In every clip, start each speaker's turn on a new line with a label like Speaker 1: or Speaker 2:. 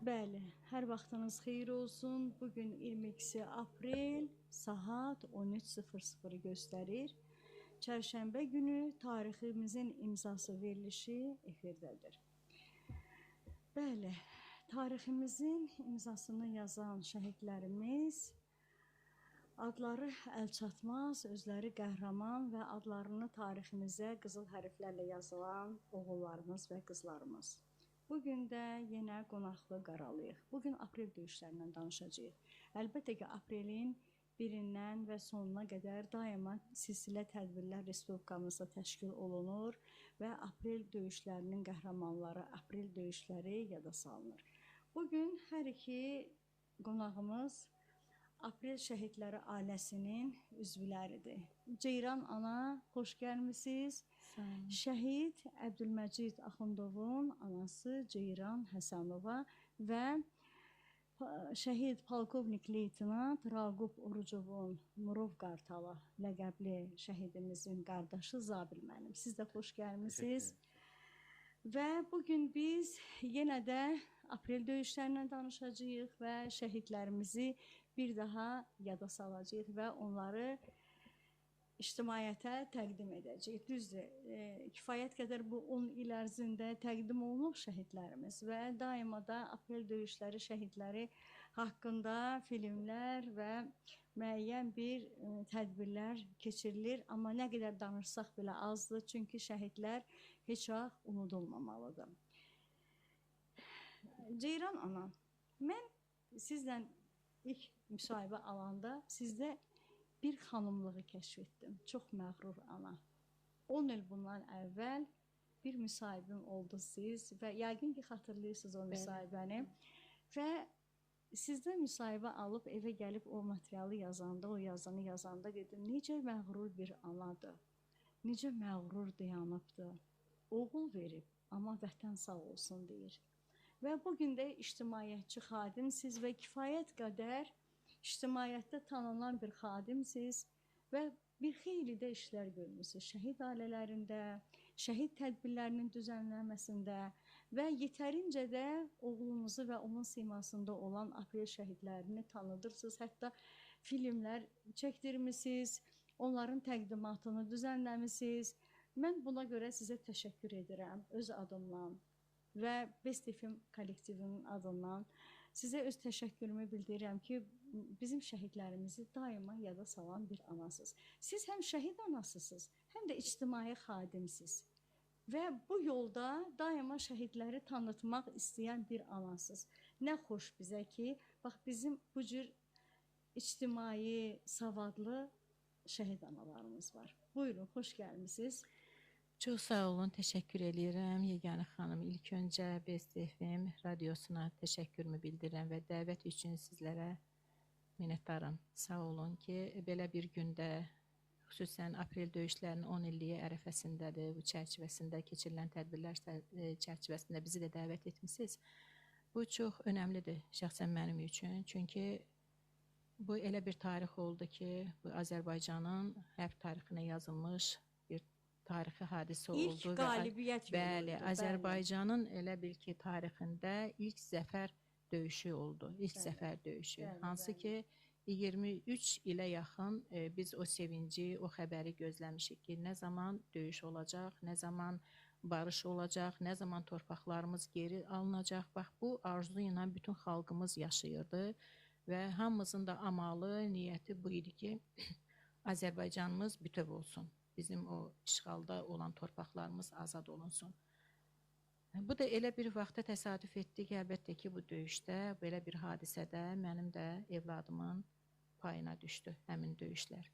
Speaker 1: Bəli, hər vaxtınız xeyir olsun. Bugün 22 aprel saat 13:00 göstərir. Çərşənbə günü tariximizin imzası verilişi efirdədir. Bəli, tariximizin imzasını yazan şəhidlərimiz adları əlçatmaz, özləri qəhrəman və adlarını tariximizə qızıl hərflərlə yazılan oğullarımız və qızlarımız. Bugün də yenə qonaqlı qaralıyıq. Bugün aprel döyüşlərindən danışacağıq. Əlbəttə ki, aprelin birindən və sonuna qədər daima silsilə tədbirlər Respublikamızda təşkil olunur və aprel döyüşlərinin qəhrəmanları, aprel döyüşləri yada salınır. Bugün hər iki qonağımız aprel şəhidləri ailəsinin üzvləridir. Ceyran ana, xoş gəlmisiniz. Şəhid Əbdülməcid Axundovun anası Ceyran Həsənova və şəhid polkovnik leytenant Raqub Orucovun Murov Qartalı ləqəbli şəhidimizin qardaşı Zabil mənim. Siz də xoş gəlmisiniz. Və bugün biz yenə də aprel döyüşlərindən danışacağıq və şəhidlərimizi bir daha yada salacağıq və onları ictimaiyyətə təqdim edəcəyik. Düzdür, kifayət qədər bu 10 il ərzində təqdim olunub şəhidlərimiz və daima da aprel döyüşləri şəhidləri haqqında filmlər və müəyyən bir tədbirlər keçirilir. Amma nə qədər danışsaq belə azdır, çünki şəhidlər heç vaxt unudulmamalıdır. Ceyran ana, mən sizlə ilk müsahibə alanda sizdə bir xanımlığı kəşf etdim. Çox məğrur ana. 10 il bundan əvvəl bir müsahibim oldu siz və yəqin ki, xatırlayırsınız o müsahibəni. Və sizdən müsahibə alıb evə gəlib o materialı yazanda, o yazanı yazanda dedim, necə məğrur bir anadır, necə məğrur dayanıbdır. Oğul verib, amma vətən sağ olsun deyir. Və bugün də ictimaiyyətçi xadimsiz və kifayət qədər ictimaiyyətdə tanınan bir xadimsiz və bir xeyli də işlər görmüsünüz. Şəhid ailələrində, şəhid tədbirlərinin düzənlənməsində və yetərincə də oğlunuzu və onun simasında olan aprel şəhidlərini tanıdırsınız. Hətta filmlər çəkdirmisiniz, onların təqdimatını düzənləmisiniz. Mən buna görə sizə təşəkkür edirəm öz adımdan və Best FM kollektivinin adından sizə öz təşəkkürümü bildirirəm ki, bizim şəhidlərimizi daima yada salan bir anasınız. Siz həm şəhid anasısınız, həm də ictimai xadimsiz. Və bu yolda daima şəhidləri tanıtmaq istəyən bir anasınız. Nə xoş bizə ki, bax bizim bu cür ictimai, savadlı şəhid analarımız var. Buyurun, xoş gəlmisiniz.
Speaker 2: Çox sağ olun, təşəkkür edirəm. Yeganə xanım, ilk öncə Best FM radiosuna təşəkkürümü bildirirəm və dəvət üçün sizlərə minnətdaram. Sağ olun ki, belə bir gündə, xüsusən aprel döyüşlərinin 10 illiyi ərəfəsindədir, bu çərçivəsində keçirilən tədbirlər çərçivəsində bizi də dəvət etmisiniz. Bu çox önəmlidir şəxsən mənim üçün, çünki bu elə bir tarix oldu ki, bu Azərbaycanın hərb tarixinə yazılmış bir tarixi hadisə oldu.
Speaker 1: İlk qalibiyyət yolu
Speaker 2: bəli,
Speaker 1: oldu.
Speaker 2: Azərbaycanın elə bil ki, tarixində ilk zəfər döyüşü oldu. İlk zəfər döyüşü. Hansı ki, 23 ilə yaxın biz o sevinci, o xəbəri gözləmişik ki, nə zaman döyüş olacaq, nə zaman barış olacaq, nə zaman torpaqlarımız geri alınacaq. Bax, bu arzu ilə bütün xalqımız yaşayırdı və hamımızın da amalı, niyyəti bu idi ki, Azərbaycanımız bütöv olsun. Bizim o işğalda olan torpaqlarımız azad olunsun. Bu da elə bir vaxta təsadüf etdi ki, əlbəttə ki, bu döyüşdə, belə bir hadisədə mənim də evladımın payına düşdü həmin döyüşlər.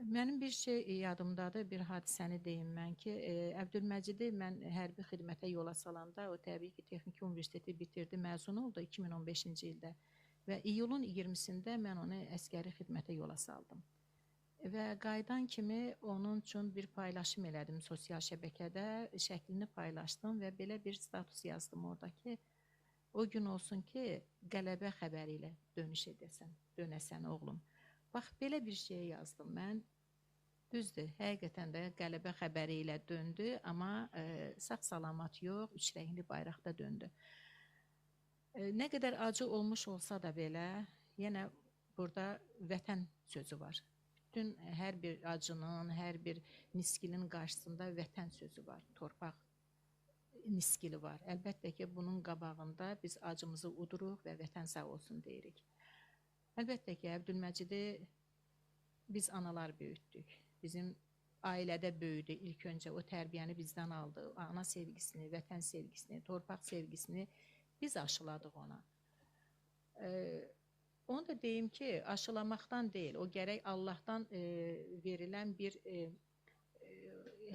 Speaker 2: Mənim bir şey yadımdadır, bir hadisəni deyim mən ki, Əbdülməcidi mən hərbi xidmətə yola salanda, o təbii ki, Texniki Universiteti bitirdi, məzun oldu 2015-ci ildə və iyulun 20-sində mən onu əskəri xidmətə yola saldım. Və qaydan kimi onun üçün bir paylaşım elədim sosial şəbəkədə, şəklini paylaşdım və belə bir status yazdım orada ki, o gün olsun ki, qələbə xəbəri ilə dönüş edəsən, dönəsən oğlum. Bax, belə bir şey yazdım mən. Düzdür, həqiqətən də qələbə xəbəri ilə döndü, amma sağ salamat yox, üç rəngli bayraqda döndü. Nə qədər acı olmuş olsa da belə, yenə burada vətən sözü var. Bütün hər bir acının, hər bir niskilin qarşısında vətən sözü var. Torpaq niskili var. Əlbəttə ki, bunun qabağında biz acımızı uduruq və vətən sağ olsun deyirik. Əlbəttə ki, Əbdülməcidi biz analar böyütdük. Bizim ailədə böyüdü. İlk öncə o tərbiyəni bizdən aldı. Ana sevgisini, vətən sevgisini, torpaq sevgisini biz aşıladıq ona. Onu da deyim ki, aşılamaqdan deyil, o gərək Allahdan verilən bir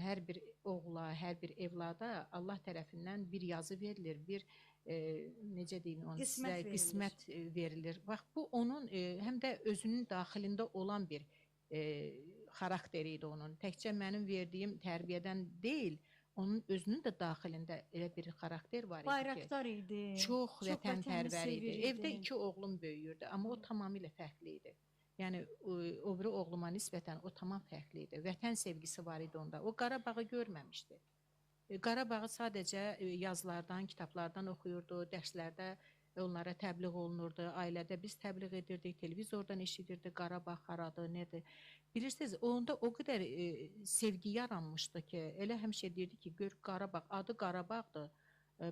Speaker 2: hər bir oğula, hər bir evlada Allah tərəfindən bir yazı verilir, bir necə deyim onu sizə, qismət verilir. Bax, bu onun həm də özünün daxilində olan bir xarakteri idi onun. Təkcə mənim verdiyim tərbiyədən deyil, onun özünün də daxilində elə bir xarakter var idi ki,
Speaker 1: Bayraktar idi.
Speaker 2: Çox vətənpərvər idi. Evdə 2 oğlum böyüyürdü, amma o tamamilə fərqli idi. Yəni o biri oğluma nisbətən o tamam fərqli idi. Vətən sevgisi var idi onda. O Qarabağı görməmişdi. Qarabağı sadəcə yazılardan, kitablardan oxuyurdu, dərslərdə onlara təbliğ olunurdu, ailədə biz təbliğ edirdik, televizordan eşidirdi, Qarabağ haradır, nədir. Bilirsiniz, onda o qədər sevgi yaranmışdı ki, elə həmişə deyirdi ki, gör Qarabağ, adı Qarabağdır,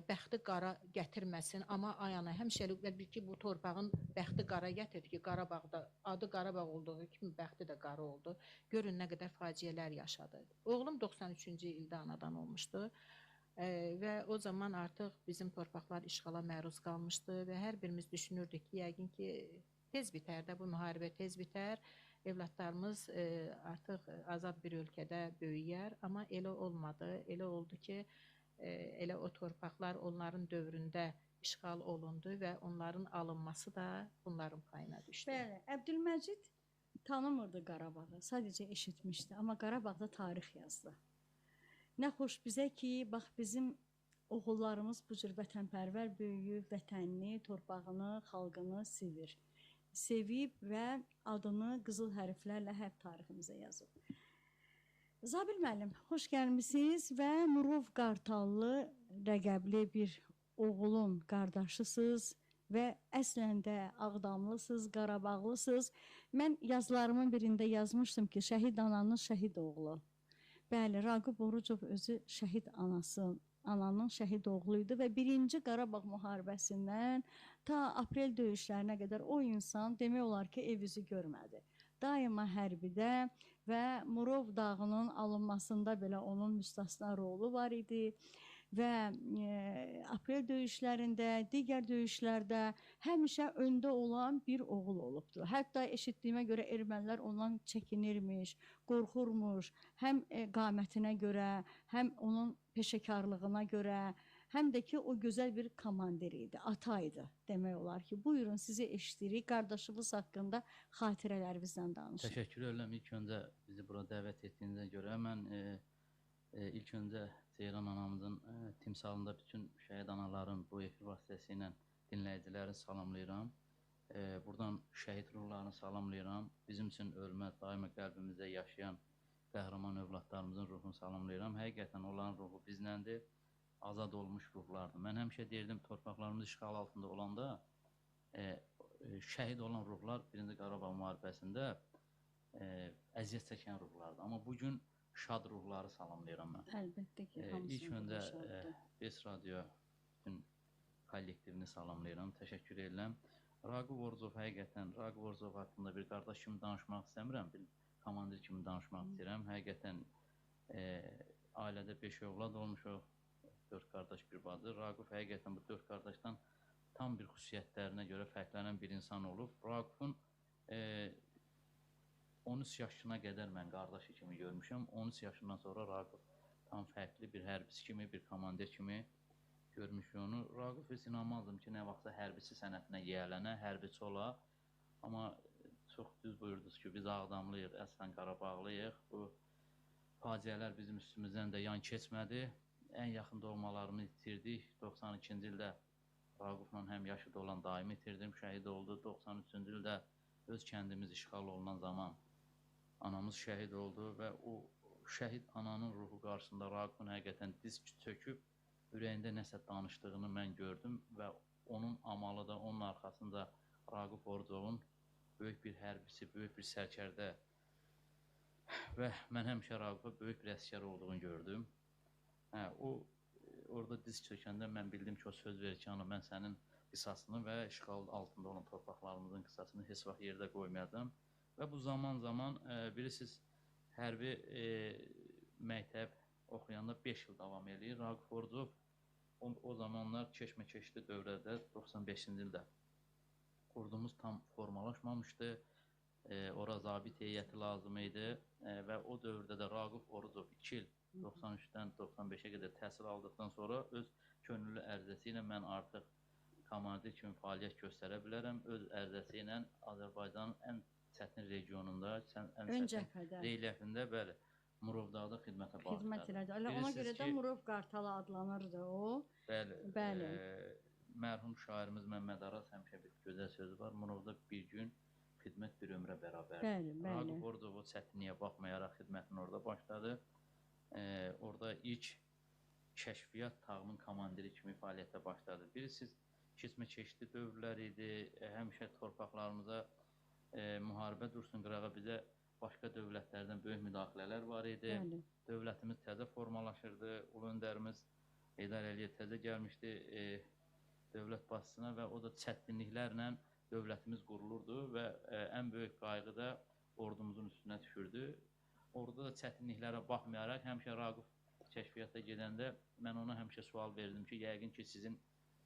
Speaker 2: bəxti qara gətirməsin, amma ayana həmişəlik bir ki, bu torpağın bəxti qara gətirdi ki, Qarabağda adı Qarabağ olduğu kimi bəxti də qara oldu. Görün nə qədər faciələr yaşadı. Oğlum 93-cü ildə anadan olmuşdu və o zaman artıq bizim torpaqlar işğala məruz qalmışdı və hər birimiz düşünürdük ki, yəqin ki, tez bitər də, bu müharibə tez bitər, evlatlarımız artıq azad bir ölkədə böyüyər, amma elə olmadı, elə oldu ki, elə o torpaqlar onların dövründə işğal olundu və onların alınması da bunların payına düşdü.
Speaker 1: Bəli, Əbdülməcid tanımırdı Qarabağı, sadəcə eşitmişdi, amma Qarabağda tarix yazdı. Nə xoş bizə ki, bax bizim oğullarımız bu cür vətənpərvər böyüyüb, vətənini, torpağını, xalqını sevir. Sevib və adını qızıl hərflərlə hərb tariximizə yazıb. Zabil müəllim, xoş gəlmisiniz və Murov Qartallı rəqəbli bir oğulun qardaşısınız və əslən də Ağdamlısınız, Qarabağlısınız. Mən yazılarımın birində yazmışdım ki, şəhid ananın şəhid oğlu. Bəli, Raqib Orucov özü şəhid ananın şəhid oğluydu və 1-ci Qarabağ müharibəsindən ta aprel döyüşlərinə qədər o insan demək olar ki, ev üzü görmədi. Daima hərbidə və Murov dağının alınmasında belə onun müstəsna rolu var idi və aprel döyüşlərində, digər döyüşlərdə həmişə öndə olan bir oğul olubdu. Hətta eşitdiyimə görə ermənilər ondan çəkinirmiş, qorxurmuş, həm qamətinə görə, həm onun peşəkarlığına görə, həm də ki, o gözəl bir komandir idi, ata idi demək olar ki. Buyurun, sizi eşitirik, qardaşımız haqqında xatirələrinizdən danışın.
Speaker 3: Təşəkkür edirəm ilk öncə bizi bura dəvət etdiyinizə görə. Mən ilk öncə Ceyran anamızın timsalında bütün şəhid anaların bu efir vasitəsilə dinləyiciləri salamlayıram. Buradan şəhid ruhlarını salamlayıram. Bizim üçün ölmə daima qəlbimizdə yaşayan qəhrəman övladlarımızın ruhunu salamlayıram. Həqiqətən onların ruhu bizləndir, azad olmuş ruhlardır. Mən həmişə deyirdim, torpaqlarımız işğal altında olanda şəhid olan ruhlar 1-ci Qarabağ müharibəsində əziyyət çəkən ruhlardır. Amma bugün şad ruhları salamlayıram mən.
Speaker 1: Əlbəttə ki, hamısını
Speaker 3: İlk öncə
Speaker 1: şaddır.
Speaker 3: BES Radio bütün kollektivini salamlayıram, təşəkkür edirəm. Raqib Orucov həqiqətən, Raqib Orucov haqqında bir qardaş kimi danışmaq istəmirəm, bir komandir kimi danışmaq istəyirəm. Həqiqətən ailədə 5 övlad olmuşuq, 4 qardaş bir bacı. Raqib həqiqətən bu 4 qardaşdan tam bir xüsusiyyətlərinə görə fərqlənən bir insan olub. Raqibin 13 yaşına qədər mən qardaşı kimi görmüşəm. 13 yaşından sonra Raqib tam fərqli bir hərbisi kimi, bir komandir kimi görmüşük onu. Raqib heç inanmazdım ki, nə vaxtsa hərbiçi sənətinə yiyələnə, hərbiçi ola. Amma çox düz buyurdunuz ki, biz Ağdamlıyıq, əslən Qarabağlıyıq. Bu faciələr bizim üstümüzdən də yan keçmədi. Ən yaxın doğmalarımı itirdik. 92-ci ildə Raqiblə həm yaşıd olan daimi itirdim, şəhid oldu. 93-cü ildə öz kəndimiz işğal olunan zaman anamız şəhid oldu və o şəhid ananın ruhu qarşısında Raqibin həqiqətən diz çöküb ürəyində nəsə danışdığını mən gördüm və onun amalı da, onun arxasında Raqif Orucovun böyük bir hərbisi, böyük bir sərkərdə və mən həmişə Raqifə böyük bir əsgər olduğunu gördüm. Orada diz çökəndə mən bildim ki, o söz verir ki, mən sənin qisasını və işğal altında olan torpaqlarımızın qisasını heç vaxt yerdə qoymayacağım. Və bu zaman bilirsiniz, hərbi məktəb oxuyanda 5 il davam edir. Raqif Orucov o zamanlar keşməkeşli dövrədə 95-ci ildə ordumuz tam formalaşmamışdı. Ora zabit heyəti lazım idi və o dövrdə də Raqif Orucov 2 il 93-dən 95-ə qədər təhsil aldıqdan sonra öz könüllü ərizəsi ilə mən artıq komandir kimi fəaliyyət göstərə bilərəm. Öz ərizəsi ilə Azərbaycanın ən çətin regionunda, ən çətin reyliyyətində, bəli, Murovdağda xidmətə başladı.
Speaker 1: Xidmət elədi. Ona görə də Murov Qartalı adlanırdı o.
Speaker 3: Bəli. Mərhum şairimiz Məmməd Araz həmişə bir gözəl sözü var. Murovda bir gün xidmət bir ömrə bərabərdir. Raqif Orucov o çətinliyə baxmayaraq xidmətini orada başladı. Orada ilk kəşfiyyat tağının komandiri kimi fəaliyyətə başladı. Bilirsiniz, keçmə-keçdi dövrlər idi. Həmişə torpaqlarımıza müharibə dursun qırağa bizə başqa dövlətlərdən böyük müdaxilələr var idi. Dövlətimiz təzə formalaşırdı. Ulu öndərimiz Heydər Əliyev təzə gəlmişdi dövlət başçısına və o da çətinliklərlə dövlətimiz qurulurdu və ən böyük qayğı da ordumuzun üstünə düşürdü. Orada da çətinliklərə baxmayaraq həmişə Raqif kəşfiyyata gedəndə mən ona həmişə sual verdim ki, yəqin ki, sizin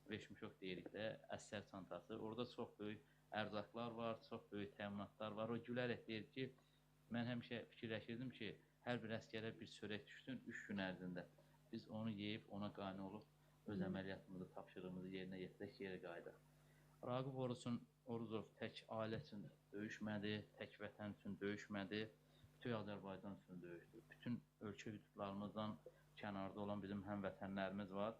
Speaker 3: veşmişok deyirik də, əsgər çantası. Orada çox böyük ərzaqlar var, çox böyük təminatlar var. O gülərək deyir ki, mən həmişə fikirləşirdim ki, hər bir əsgərə bir çörək düşsün 3 gün ərzində. Biz onu yeyib, ona qane olub, öz əməliyyatımızı, tapşırığımızı yerinə yetirək, geri qayıdaq. Raqif Orucov tək ailə üçün döyüşmədi, tək vətən üçün döyüşmədi, bütün Azərbaycan üçün döyüşdü. Bütün ölkə hüdudlarımızdan kənarda olan bizim həmvətənlərimiz var.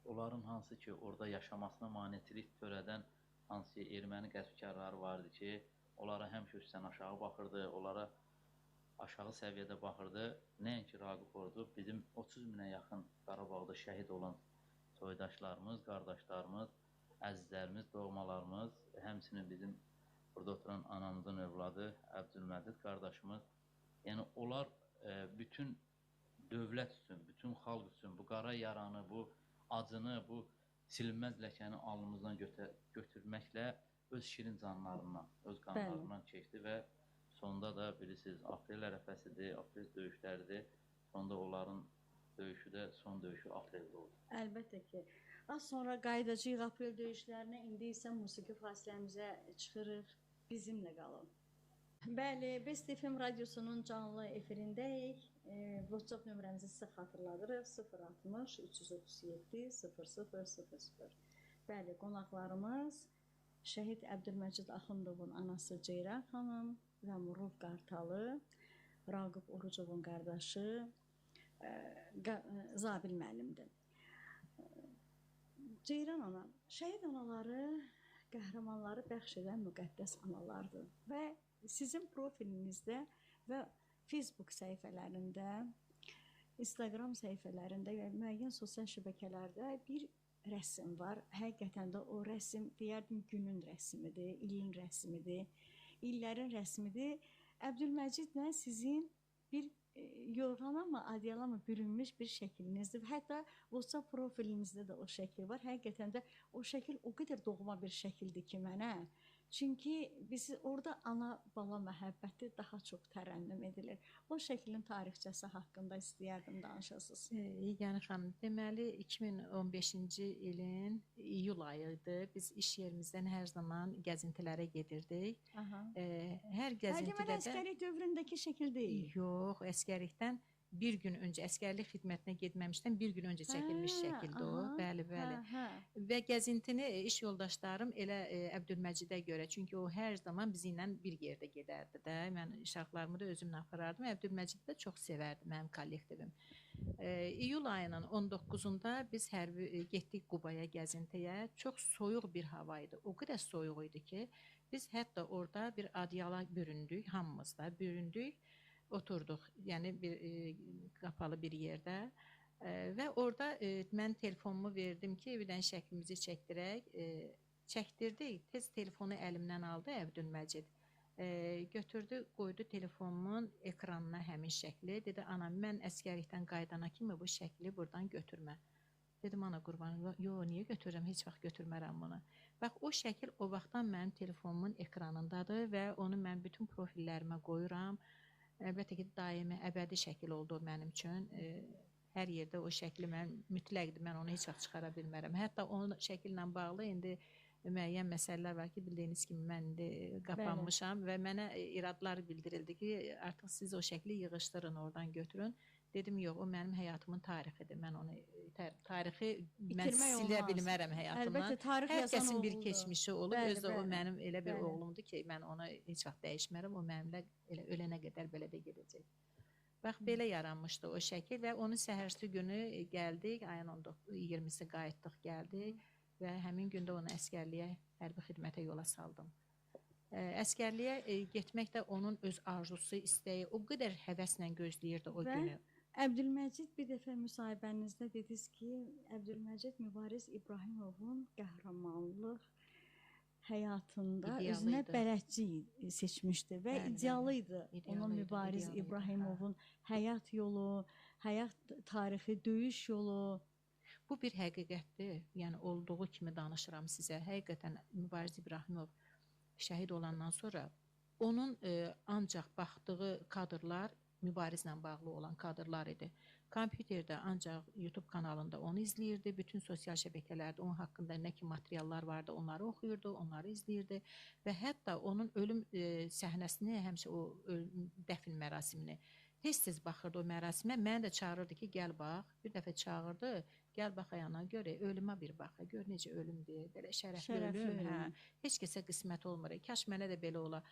Speaker 3: Onların hansı ki, orada yaşamasına maneçilik törədən hansı erməni qəsbkarları vardı ki, onlara həmişə üstdən aşağı baxırdı, onlara aşağı səviyyədə baxırdı. Nəinki Raqif Orucov, bizim 30 minə yaxın Qarabağda şəhid olan soydaşlarımız, qardaşlarımız, əzizlərimiz, doğmalarımız, həmçinin bizim burada oturan anamızın övladı Əbdülməcid qardaşımız. Yəni, onlar bütün dövlət üçün, bütün xalq üçün bu qara yaranı, bu acını, bu silinməz ləkəni alnımızdan götürməklə öz şirin canlarından, öz qanlarından keçdi və sonda da bilirsiniz, aprel ərəfəsidir, aprel döyüşləridir. Sonda onların döyüşü də son döyüşü apreldə oldu.
Speaker 1: Əlbəttə ki. Az sonra qayıdacağıq aprel döyüşlərinə. İndi isə musiqi fasiləmizə çıxırıq. Bizimlə qalın. Bəli, Best FM radiosunun canlı efirindəyik. WhatsApp nömrəmizi sizə xatırladırıq. 060 337 0000. Bəli, qonaqlarımız Şəhid Əbdülməcid Axundovun anası Ceyran xanım və Murov Qartalı, Raqif Orucovun qardaşı Zabil müəllimdir. Ceyran ana, şəhid anaları, qəhrəmanları bəxş edən müqəddəs analardır və sizin profilinizdə və Facebook səhifələrində, Instagram səhifələrində və müəyyən sosial şəbəkələrdə bir rəsm var. Həqiqətən də o rəsm deyərdim günün rəsmidir, ilin rəsmidir, illərin rəsmidir. Əbdülməcidlə sizin bir yorğanama, adyalama bürünmüş bir şəklinizdir. Hətta WhatsApp profilinizdə də o şəkil var. Həqiqətən də o şəkil o qədər doğma bir şəkildir ki mənə. Çünki biz orada ana-bala məhəbbəti daha çox tərənnüm edilir. O şəklin tarixçəsi haqqında istəyərdim danışasınız.
Speaker 2: Yəni xanım, deməli 2015-ci ilin iyul ayı idi. Biz iş yerimizdən hər zaman gəzintilərə gedirdik. Hər gəzintidə də...
Speaker 1: Əskərlik dövründəki şəkil deyil.
Speaker 2: Yox, əskərlikdən bir gün öncə, əskərlik xidmətinə getməmişdən bir gün öncə çəkilmiş şəkildir o. Bəli. Və gəzintini iş yoldaşlarım elə Əbdülməcidə görə, çünki o hər zaman bizimlə bir yerdə gedərdi də. Mən işarlarımı da özümlə aparardım. Əbdülməcidi də çox sevərdi mənim kollektivim. İyul ayının 19-unda biz getdik Qubaya gəzintiyə. Çox soyuq bir hava idi. O qədər soyuq idi ki, biz hətta orada bir adyala büründük, hamımız da büründük. Oturduq, yəni bir qapalı bir yerdə Və orada mən telefonumu verdim ki, bir dənə şəklimizi çəkdirək. Çəkdirdik. Tez telefonu əlimdən aldı Əbdülməcid. Götürdü, qoydu telefonumun ekranına həmin şəkli. Dedi, ana, mən əskərlikdən qaydana kimi bu şəkli buradan götürmə. Dedim, ana qurban, yox, niyə götürürəm, heç vaxt götürmərəm bunu. Bax, o şəkil o vaxtdan mənim telefonumun ekranındadır və onu mən bütün profillərimə qoyuram. Əlbəttə ki, daimi, əbədi şəkil oldu mənim üçün. Hər yerdə o şəkli mən mütləqdir, mən onu heç vaxt çıxara bilmərəm. Hətta onun şəkillə bağlı indi müəyyən məsələlər var ki, bildiyiniz kimi mən indi qapanmışam və mənə iradlar bildirildi ki, artıq siz o şəkli yığışdırın, oradan götürün. Dedim, yox, o mənim həyatımın tarixidir. Mən onu, tarixi mən silə bilmərəm həyatımdan.
Speaker 1: Əlbəttə, tarix yazan
Speaker 2: Hər kəsin bir
Speaker 1: oldu.
Speaker 2: keçmişi olub,
Speaker 1: Bəli,
Speaker 2: özü o
Speaker 1: bəli.
Speaker 2: mənim elə bir
Speaker 1: Bəli.
Speaker 2: oğlumdur ki, mən onu heç vaxt dəyişmərəm, o mənimlə elə ölənə qədər belə də gedəcək. Bax, belə yaranmışdı o şəkil və onun səhərsi günü gəldik, ayın 20-si qayıtdıq, gəldik və həmin gündə onu əskərliyə, hərbi xidmətə yola saldım. Əskərliyə getmək də onun öz arzusu, istəyi, o qədər həvəslə gözləyirdi o
Speaker 1: Və
Speaker 2: günü.
Speaker 1: Əbdülməcid bir dəfə müsahibənizdə dediniz ki, Əbdülməcid Mübariz İbrahimovun qəhrəmanlıq həyatında
Speaker 2: İdealı
Speaker 1: özünə
Speaker 2: idi.
Speaker 1: bələdçi seçmişdi və
Speaker 2: Bəli,
Speaker 1: idealı
Speaker 2: bəli.
Speaker 1: idi.
Speaker 2: İdealı
Speaker 1: Onun
Speaker 2: idi,
Speaker 1: Mübariz
Speaker 2: idealı idi,
Speaker 1: İbrahimovun həyat yolu, həyat tarixi, döyüş yolu.
Speaker 2: Bu bir həqiqətdir. Yəni olduğu kimi danışıram sizə. Həqiqətən Mübariz İbrahimov şəhid olandan sonra onun ancaq baxdığı kadrlar mübarizlə bağlı olan kadrlar idi. Kompüterdə ancaq YouTube kanalında onu izləyirdi. Bütün sosial şəbəkələrdə onun haqqında nə ki materiallar vardı, onları oxuyurdu, onları izləyirdi və hətta onun ölüm səhnəsini, həmişə o dəfn mərasimini tez-tez baxırdı o mərasimə. Məni də çağırırdı ki, gəl bax. Bir dəfə çağırdı, gəl bax ayağına görə, ölümə bir bax. Gör necə ölümdür, belə şərəfli ölüm. Hə, heç kəsə qismət olmur. Kaş mənə də belə ola.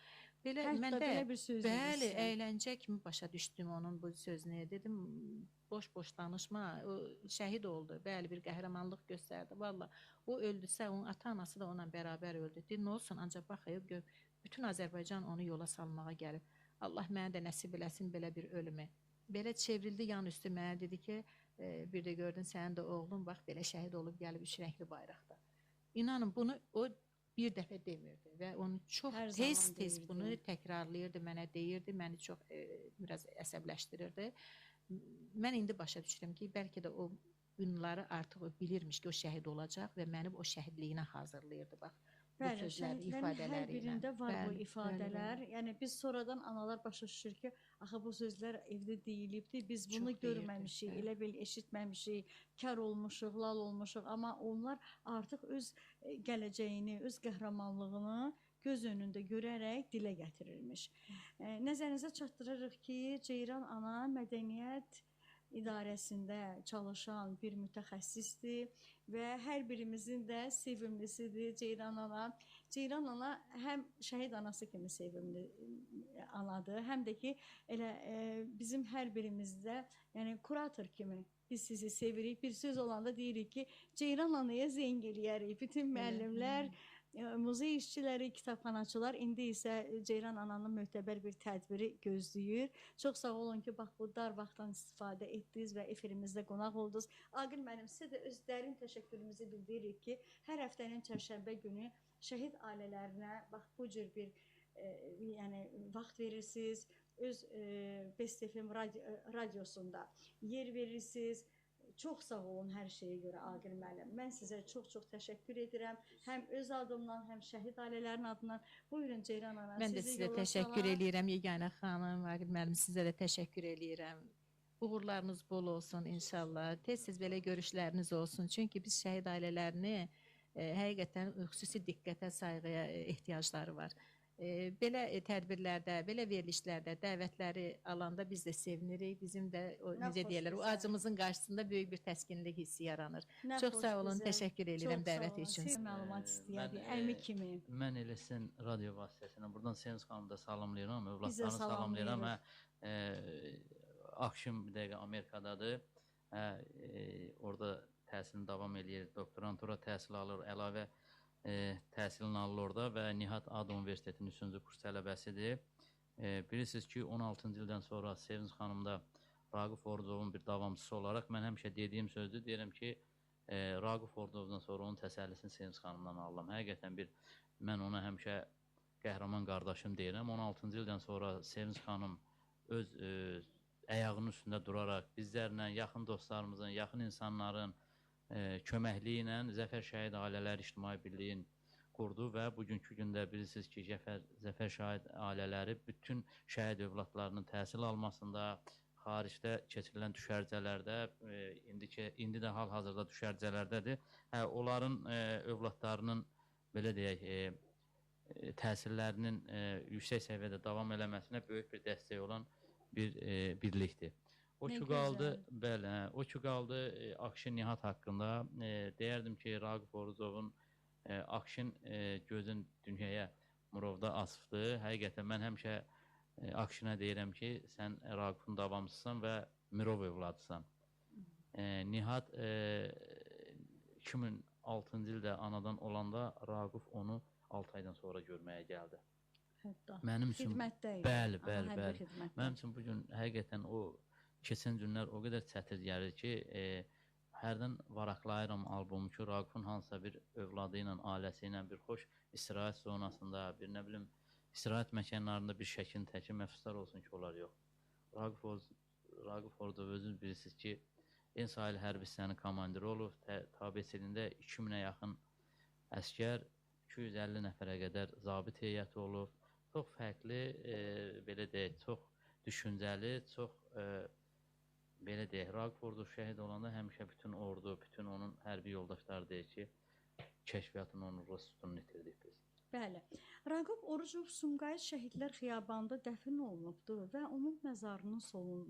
Speaker 2: Belə
Speaker 1: Hətta
Speaker 2: mən də
Speaker 1: belə bir söz
Speaker 2: bəli,
Speaker 1: demişsən.
Speaker 2: əyləncə kimi başa düşdüm onun bu sözünü. Dedim, boş-boş danışma. O şəhid oldu. Bəli, bir qəhrəmanlıq göstərdi. Valla o öldüsə, onun ata-anası da onunla bərabər öldü. Dedi, nə olsun, ancaq baxayıb gör, bütün Azərbaycan onu yola salmağa gəlib. Allah mənə də nəsib eləsin belə bir ölümü. Belə çevrildi yan üstü mənə dedi ki, bir də gördün sənin də oğlun bax belə şəhid olub gəlib üç rəngli bayraqda. İnanın bunu o bir dəfə demirdi və onu çox
Speaker 1: Hər zaman
Speaker 2: tez-tez
Speaker 1: deyirdi.
Speaker 2: bunu təkrarlayırdı, mənə deyirdi, məni çox biraz əsəbləşdirirdi. Mən indi başa düşürəm ki, bəlkə də o günləri artıq o bilirmiş ki, o şəhid olacaq və məni o şəhidliyinə hazırlayırdı bax. Bu
Speaker 1: Bəli,
Speaker 2: sözlər,
Speaker 1: şəhidlərin hər
Speaker 2: ifadələri ilə.
Speaker 1: birində var bu
Speaker 2: Bəli,
Speaker 1: ifadələr.
Speaker 2: bəli, bəli.
Speaker 1: Yəni biz sonradan analar başa düşür ki, axı bu sözlər evdə deyilibdi. Biz bunu
Speaker 2: Çox deyirdi,
Speaker 1: görməmişik,
Speaker 2: bəli.
Speaker 1: elə bil eşitməmişik, kar olmuşuq, lal olmuşuq, amma onlar artıq öz gələcəyini, öz qəhrəmanlığını göz önündə görərək dilə gətirilmiş. Nəzərinizə çatdırırıq ki, Ceyran ana mədəniyyət idarəsində çalışan bir mütəxəssisdir və hər birimizin də sevimlisidir Ceyran ana. Ceyran ana həm şəhid anası kimi sevimli anadır, həm də ki elə bizim hər birimizdə, yəni kurator kimi biz sizi sevirik. Bir söz olanda deyirik ki, Ceyran anaya zəng eləyərik. Bütün müəllimlər, muzey işçiləri, kitabxanaçılar indi isə Ceyran ananın möhtəbər bir tədbiri gözləyir. Çox sağ olun ki, bax bu dar vaxtdan istifadə etdiniz və efirimizdə qonaq oldunuz. Aqil müəllim, sizə də öz dərin təşəkkürümüzü bildiririk ki, hər həftənin çərşənbə günü şəhid ailələrinə bax bu cür bir yəni vaxt verirsiniz. Öz Best FM radiosunda yer verirsiniz. Çox sağ olun hər şeyə görə Aqil müəllim. Mən sizə çox-çox təşəkkür edirəm. Həm öz adımdan, həm şəhid ailələrinin adından. Buyurun Ceyran ana,
Speaker 2: Mən də
Speaker 1: sizi
Speaker 2: sizə
Speaker 1: yola
Speaker 2: təşəkkür
Speaker 1: salaq.
Speaker 2: eləyirəm Yeganə xanım, Aqil müəllim, sizə də təşəkkür eləyirəm. Uğurlarınız bol olsun inşallah. Tez-tez belə görüşləriniz olsun. Çünki biz şəhid ailələrini həqiqətən xüsusi diqqətə, sayğıya ehtiyacları var. Belə tədbirlərdə, belə verilişlərdə, dəvətləri alanda biz də sevinirik. Bizim də o,
Speaker 1: Nə
Speaker 2: necə
Speaker 1: xoş
Speaker 2: deyirlər, o
Speaker 1: bizə.
Speaker 2: acımızın qarşısında böyük bir təskinlik hissi yaranır.
Speaker 1: Nə
Speaker 2: Çox
Speaker 1: xoş
Speaker 2: sağ olun,
Speaker 1: bizə.
Speaker 2: təşəkkür edirəm
Speaker 1: Çox sağ
Speaker 2: dəvət
Speaker 1: olun.
Speaker 2: üçün.
Speaker 1: Siz məlumat istəyərdik,
Speaker 3: Mən,
Speaker 1: əmi kimi.
Speaker 3: Mən elə sizin radio vasitəsilə buradan Sevinç xanımı da salamlayıram,
Speaker 1: Bizə
Speaker 3: övladlarını salamlayıram.
Speaker 1: salamlayırıq.
Speaker 3: Akşam bir dəqiqə Amerikadadır. Orada təhsilini davam eləyir, doktorantura təhsil alır, əlavə təhsilini alır orada və Nihat Ad Universitetinin 3-cü kurs tələbəsidir. Bilirsiniz ki, 16-cı ildən sonra Sevinç xanım da Raqif Orucovun bir davamçısı olaraq mən həmişə dediyim sözdür, deyirəm ki, Raqif Orucovdan sonra onun təsəllisini Sevinç xanımdan alıram. Həqiqətən mən ona həmişə qəhrəman qardaşım deyirəm. 16-cı ildən sonra Sevinç xanım öz ayağının üstündə duraraq bizlərlə, yaxın dostlarımızın, yaxın insanların köməkliyi ilə Zəfər Şəhid Ailələr İctimai Birliyin qurdu və bugünkü gündə bilirsiniz ki, Zəfər Şəhid ailələri bütün şəhid övladlarının təhsil almasında, xaricdə keçirilən düşərgələrdə, indi də hal-hazırda düşərgələrdədir. Onların övladlarının, belə deyək, təhsillərinin yüksək səviyyədə davam eləməsinə böyük bir dəstək olan bir birlikdir. O ki qaldı, bəli, o ki qaldı Akşin Nihat haqqında deyərdim ki, Raqif Orucovun Akşin gözün dünyaya Murovda asıbdır. Həqiqətən mən həmişə Akşinə deyirəm ki, sən Raqifin davamçısan və Mirov övladısan. Nihat 2006-cı ildə anadan olanda Raqif onu 6 aydan sonra görməyə gəldi. Mənim üçün
Speaker 1: xidmətdəydi.
Speaker 3: Bəli. Mənim üçün bu gün həqiqətən o keçən günlər o qədər çətin gəlir ki, hərdən varaqlayıram albomu ki, Raqifin hansısa bir övladı ilə, ailəsi ilə bir xoş istirahət zonasında, bir nə bilim, istirahət məkanlarında bir şəklini təkin məfsuslar olsun ki, onlar yox. Raqif Orucov özünüz bilirsiniz ki, En Sahil Hərbi hissənin komandiri olub, tabeçiliyində 2000-ə yaxın əskər, 250 nəfərə qədər zabit heyəti olub. Çox fərqli, belə deyək, çox düşüncəli, çox, belə deyək, Raqif Orucov şəhid olanda həmişə bütün ordu, bütün onun hərbi yoldaşları deyir ki, kəşfiyyatın onurlu sütununu itirdik biz.
Speaker 1: Bəli. Raqif Orucov Sumqayıt Şəhidlər Xiyabanında dəfn olunubdur və onun məzarının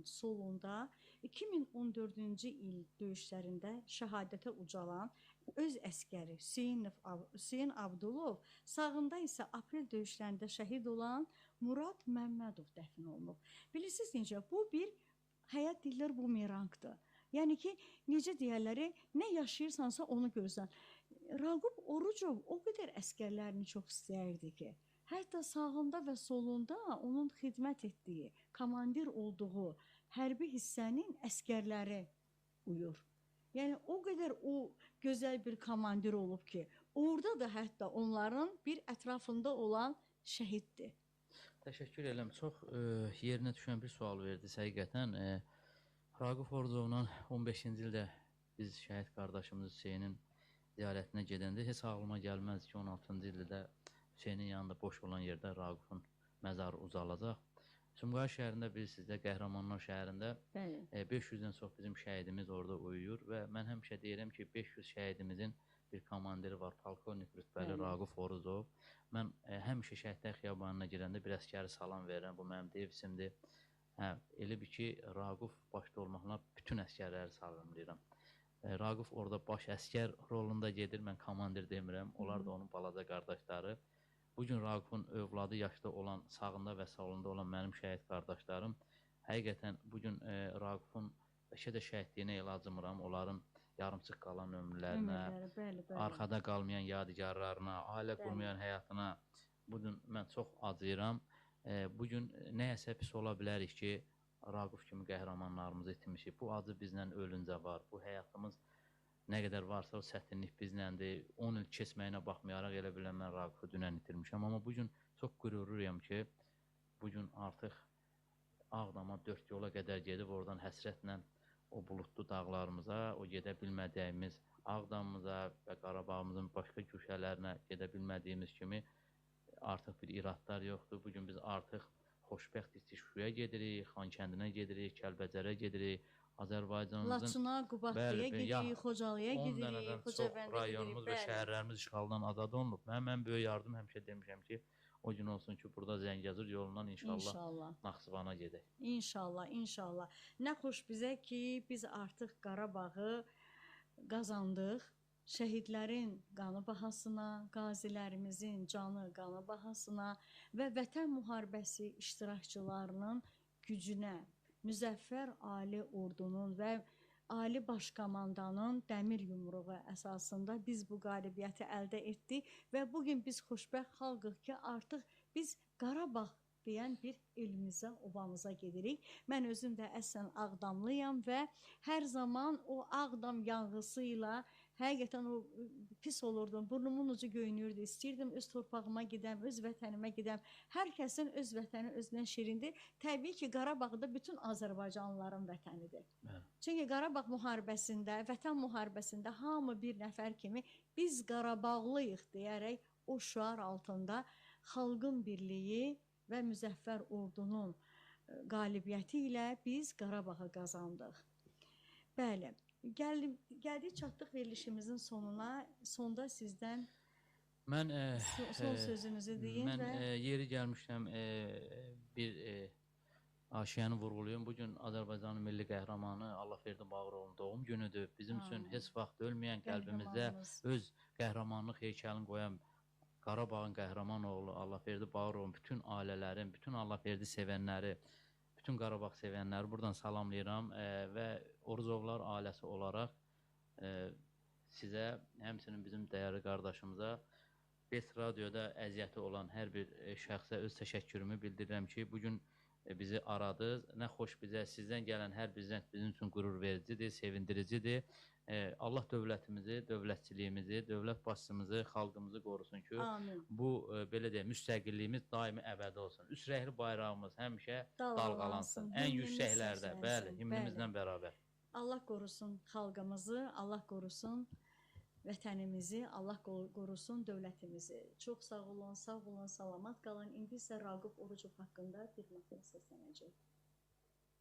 Speaker 1: solunda 2014-cü il döyüşlərində şəhadətə ucalan öz əskəri Hüseyn Abdulov, sağında isə aprel döyüşlərində şəhid olan Murad Məmmədov dəfn olunub. Bilirsiniz necə? Bu bir həyat deyirlər bumerangdır. Yəni ki, necə deyərləri, nə yaşayırsansa onu görürsən. Raqif Orucov o qədər əskərlərini çox istəyirdi ki, hətta sağında və solunda onun xidmət etdiyi, komandir olduğu hərbi hissənin əskərləri uyur. Yəni o qədər o gözəl bir komandir olub ki, orada da hətta onların bir ətrafında olan şəhiddir.
Speaker 3: Təşəkkür edirəm. Çox yerinə düşən bir sual verdiniz həqiqətən. Raqif Orucovla 15-ci ildə biz şəhid qardaşımız Hüseynin ziyarətinə gedəndə heç ağlıma gəlməz ki, 16-cı ildə Hüseynin yanında boş olan yerdə Raqifin məzarı uzalacaq. Sumqayıt şəhərində bilirsiniz də, Qəhrəmanlar şəhərində 500-dən çox bizim şəhidimiz orada uyuyur və mən həmişə deyirəm ki, 500 şəhidimizin bir komandiri var, polkovnik rütbəli Raqif Orucov. Mən həmişə Şəhidlər Xiyabanına girəndə bir əskəri salam verirəm, bu mənim devisimdir. Elə bir ki, Raqif başda olmaqla bütün əskərləri salamlayıram. Raqif orada baş əskər rolunda gedir, mən komandir demirəm, onlar da onun balaca qardaşları. Bugün Raqifin övladı yaşda olan, sağında və solunda olan mənim şəhid qardaşlarım, həqiqətən bugün Raqifin bəlkə də şəhidliyinə el acımıram, onların yarımçıq qalan ömürlərinə, arxada qalmayan yadigarlarına, ailə qurmayan həyatına bugün mən çox acıyıram. Bugün nəyəsə pis ola bilərik ki, Raqif kimi qəhrəmanlarımızı itirmişik. Bu acı bizlə ölüncə var. Bu həyatımız nə qədər varsa o çətinlik bizləndir. 10 il keçməyinə baxmayaraq elə biləm mən Raqifi dünən itirmişəm. Amma bugün çox qürurluyam ki, bugün artıq Ağdama 4 yola qədər gedib oradan həsrətlə o buludlu dağlarımıza, o gedə bilmədiyimiz Ağdamımıza və Qarabağımızın başqa güşələrinə gedə bilmədiyimiz kimi artıq bir iradlar yoxdur. Bugün biz artıq xoşbəxtlik ki, Şuşaya gedirik, Xankəndinə gedirik, Kəlbəcərə gedirik, Azərbaycanımızın
Speaker 1: Laçına, Qubadlıya gedirik, Xocalıya gedirik,
Speaker 3: 10 dənədən çox rayonumuz və şəhərlərimiz işğaldan azad olunub. Mən böyük yardım həmişə demişəm ki, o gün olsun ki, burada Zəngəzur yolundan inşallah Naxçıvana gedək.
Speaker 1: İnşallah. Nə xoş bizə ki, biz artıq Qarabağı qazandıq. Şəhidlərin qanı bahasına, qazilərimizin canı qanı bahasına və Vətən müharibəsi iştirakçılarının gücünə, müzəffər ali ordunun və ali başkomandanın dəmir yumruğu əsasında biz bu qalibiyyəti əldə etdik və bugün biz xoşbəxt xalqıq ki, artıq biz Qarabağ deyən bir elimizə, obamıza gedirik. Mən özüm də əslən Ağdamlıyam və hər zaman o Ağdam yanğısı ilə həqiqətən o pis olurdum. Burnumun ucu göynürdü. İstəyirdim öz torpağıma gedəm, öz vətənimə gedəm. Hər kəsin öz vətəni özünə şirindir. Təbii ki, Qarabağda bütün Azərbaycanlıların vətənidir.
Speaker 3: Bəli.
Speaker 1: Çünki Qarabağ müharibəsində, vətən müharibəsində hamı bir nəfər kimi biz Qarabağlıyıq deyərək o şüar altında xalqın birliyi və müzəffər ordunun qalibiyyəti ilə biz Qarabağı qazandıq. Bəli, gəldik çatdıq verilişimizin sonuna. Sonda sizdən
Speaker 3: Mən
Speaker 1: son sözünüzü deyin
Speaker 3: mən
Speaker 1: və
Speaker 3: yeri gəlmişəm bir aşiyanı vurğulayım. Bugün Azərbaycanın milli qəhrəmanı Allahverdi Bağırovun doğum günüdür. Bizim üçün
Speaker 1: Amin.
Speaker 3: heç vaxt ölməyən, qəlbimizdə
Speaker 1: qəhrəmanımız.
Speaker 3: öz qəhrəmanlıq heykəlini qoyan Qarabağın qəhrəman oğlu Allahverdi Bağırovun bütün ailələrin, bütün Allahverdi sevənləri, bütün Qarabağ sevənləri buradan salamlayıram və Orucovlar ailəsi olaraq sizə, həmçinin bizim dəyərli qardaşımıza, Best Radioda əziyyəti olan hər bir şəxsə öz təşəkkürümü bildirirəm ki, bugün bizi aradınız. Nə xoş bizə, sizdən gələn hər bir zəng bizim üçün qürur vericidir, sevindiricidir. Allah dövlətimizi, dövlətçiliyimizi, dövlət başçımızı, xalqımızı qorusun ki,
Speaker 1: Amin.
Speaker 3: bu belə deyək, müstəqilliyimiz daimi əbədi olsun. Üç rəhli bayrağımız həmişə dalğalansın. Ən
Speaker 1: himnimiz
Speaker 3: yüksəklərdə,
Speaker 1: səslənsin.
Speaker 3: bəli, himnimizlə
Speaker 1: Bəli.
Speaker 3: bərabər.
Speaker 1: Allah qorusun xalqımızı, Allah qorusun vətənimizi, Allah qorusun dövlətimizi. Çox sağ olun, salamat qalın. İndi isə Raqif Orucov haqqında bir məqam səslənəcək.